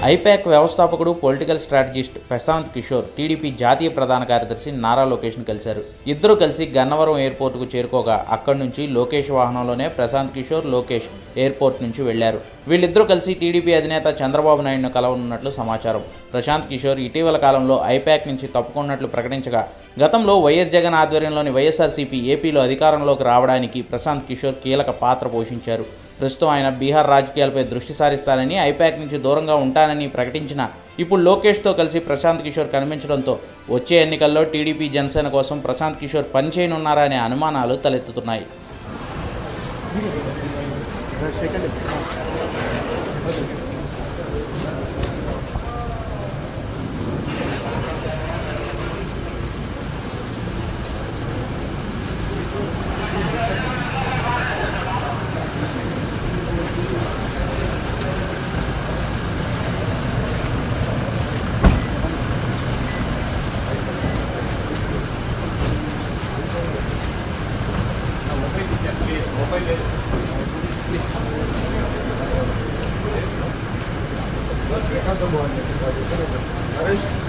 I-PAC వ్యవస్థాపకుడు, political strategist Prashant Kishor TDP జాతీయ ప్రధాన కార్యదర్శి నారా లోకేష్ను కలిశారు. ఇద్దరూ కలిసి గన్నవరం ఎయిర్పోర్టుకు చేరుకోగా అక్కడి నుంచి లోకేష్ వాహనంలోనే ప్రశాంత్ కిషోర్, లోకేష్ ఎయిర్పోర్ట్ నుంచి వెళ్లారు. వీళ్ళిద్దరూ కలిసి టీడీపీ అధినేత చంద్రబాబు నాయుడును కలవనున్నట్లు సమాచారం. ప్రశాంత్ కిషోర్ ఇటీవల కాలంలో ఐపాక్ నుంచి తప్పుకున్నట్లు ప్రకటించగా, గతంలో వైఎస్ జగన్ ఆధ్వర్యంలోని వైఎస్ఆర్సీపీ ఏపీలో అధికారంలోకి రావడానికి ప్రశాంత్ కిషోర్ కీలక పాత్ర పోషించారు. ప్రస్తుతం ఆయన బీహార్ రాజకీయాలపై దృష్టి సారిస్తానని, ఐపాక్ నుంచి దూరంగా ఉంటానని ప్రకటించిన ఇప్పుడు లోకేష్తో కలిసి ప్రశాంత్ కిషోర్ కనిపించడంతో వచ్చే ఎన్నికల్లో టీడీపీ జనసేన కోసం ప్రశాంత్ కిషోర్ పనిచేయనున్నారా అనే అనుమానాలు తలెత్తుతున్నాయి.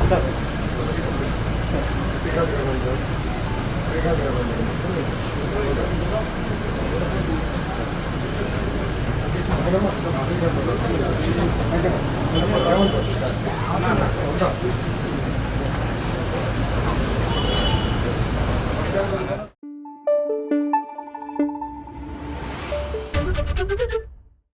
Sir.